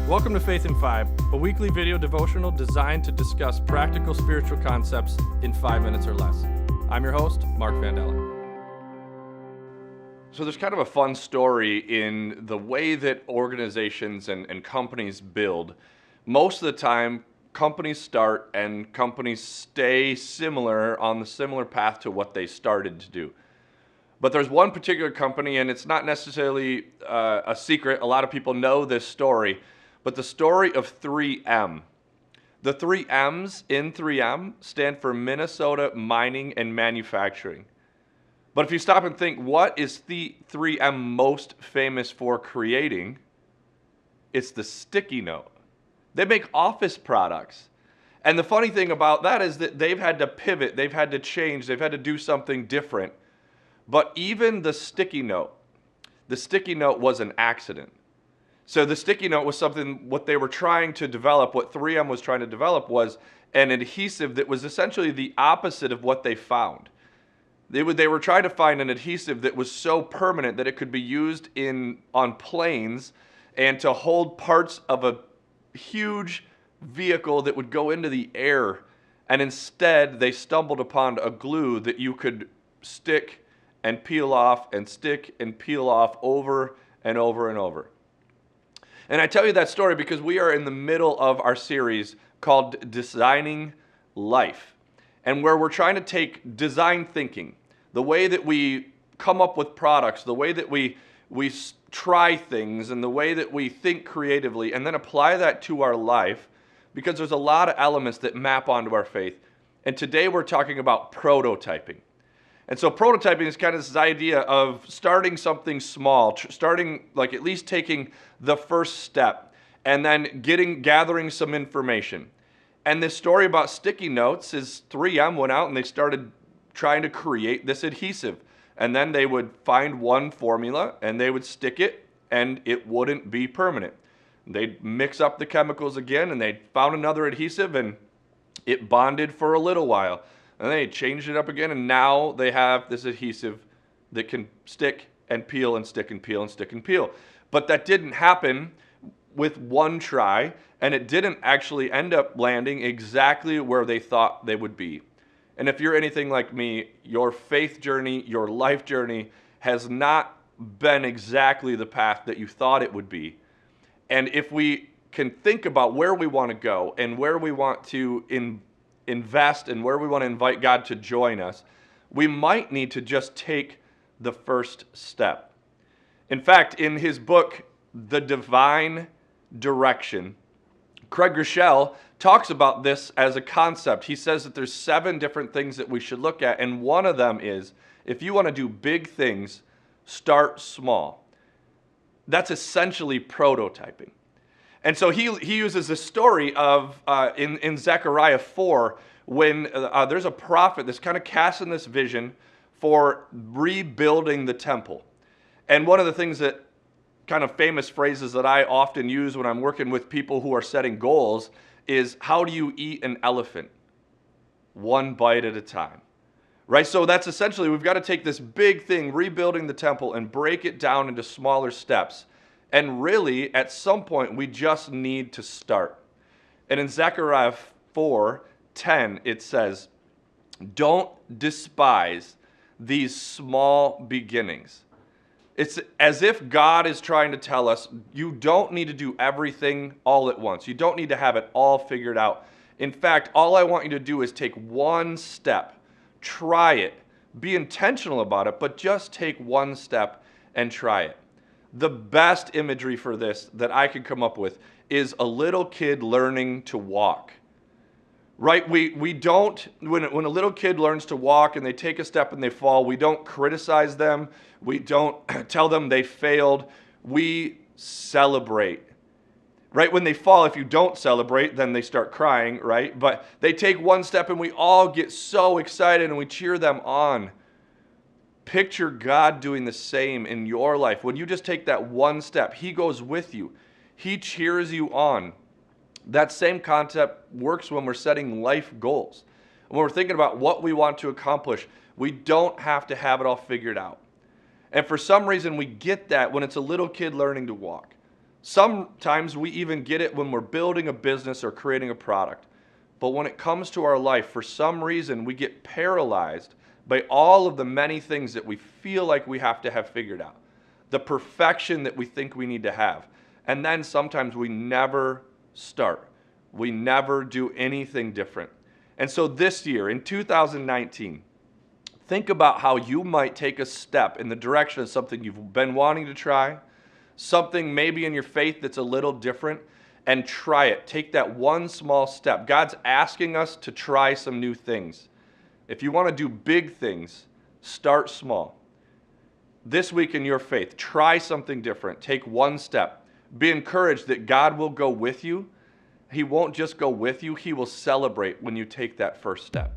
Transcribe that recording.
Welcome to Faith in 5, a weekly video devotional designed to discuss practical spiritual concepts in 5 minutes or less. I'm your host, Mark Vandella. So there's kind of a fun story in the way that organizations and companies build. Most of the time, companies start and companies stay similar on the similar path to what they started to do. But there's one particular company, and it's not necessarily a secret. A lot of people know this story, but the story of 3M. The 3 M's in 3M stand for Minnesota Mining and Manufacturing. But if you stop and think, what is the 3M most famous for creating? It's the sticky note. They make office products. And the funny thing about that is that they've had to pivot, they've had to change, they've had to do something different. But even the sticky note was an accident. So the sticky note was something, what they were trying to develop, what 3M was trying to develop was an adhesive that was essentially the opposite of what they found. They were trying to find an adhesive that was so permanent that it could be used on planes and to hold parts of a huge vehicle that would go into the air. And instead, they stumbled upon a glue that you could stick and peel off and stick and peel off over and over and over. And I tell you that story because we are in the middle of our series called Designing Life, and where we're trying to take design thinking, the way that we come up with products, the way that we try things, and the way that we think creatively, and then apply that to our life, because there's a lot of elements that map onto our faith. And today we're talking about prototyping. And so prototyping is kind of this idea of starting something small, starting like at least taking the first step, and then gathering some information. And this story about sticky notes is 3M went out and they started trying to create this adhesive. And then they would find one formula and they would stick it and it wouldn't be permanent. They'd mix up the chemicals again and they found another adhesive and it bonded for a little while. And they changed it up again, and now they have this adhesive that can stick and peel and stick and peel and stick and peel. But that didn't happen with one try, and it didn't actually end up landing exactly where they thought they would be. And if you're anything like me, your faith journey, your life journey has not been exactly the path that you thought it would be. And if we can think about where we want to go and where we want to invest and where we want to invite God to join us, we might need to just take the first step. In fact, in his book, The Divine Direction, Craig Groeschel talks about this as a concept. He says that there's 7 different things that we should look at, and one of them is, if you want to do big things, start small. That's essentially prototyping. And so he uses this story of, in Zechariah 4, when there's a prophet that's kind of casting this vision for rebuilding the temple. And one of the things that kind of famous phrases that I often use when I'm working with people who are setting goals is, how do you eat an elephant? One bite at a time. Right? So that's essentially, we've got to take this big thing, rebuilding the temple, and break it down into smaller steps. And really, at some point, we just need to start. And in Zechariah 4:10, it says, don't despise these small beginnings. It's as if God is trying to tell us, you don't need to do everything all at once. You don't need to have it all figured out. In fact, all I want you to do is take one step. Try it. Be intentional about it, but just take one step and try it. The best imagery for this that I could come up with is a little kid learning to walk. Right? We don't, when a little kid learns to walk and they take a step and they fall, we don't criticize them. We don't tell them they failed. We celebrate. Right? When they fall, if you don't celebrate, then they start crying, right? But they take one step and we all get so excited and we cheer them on. Picture God doing the same in your life. When you just take that one step, He goes with you. He cheers you on. That same concept works when we're setting life goals. When we're thinking about what we want to accomplish, we don't have to have it all figured out. And for some reason, we get that when it's a little kid learning to walk. Sometimes we even get it when we're building a business or creating a product. But when it comes to our life, for some reason, we get paralyzed by all of the many things that we feel like we have to have figured out, the perfection that we think we need to have. And then sometimes we never start. We never do anything different. And so this year, in 2019, think about how you might take a step in the direction of something you've been wanting to try, something maybe in your faith that's a little different, and try it. Take that one small step. God's asking us to try some new things. If you want to do big things, start small. This week in your faith, try something different. Take one step. Be encouraged that God will go with you. He won't just go with you, He will celebrate when you take that first step.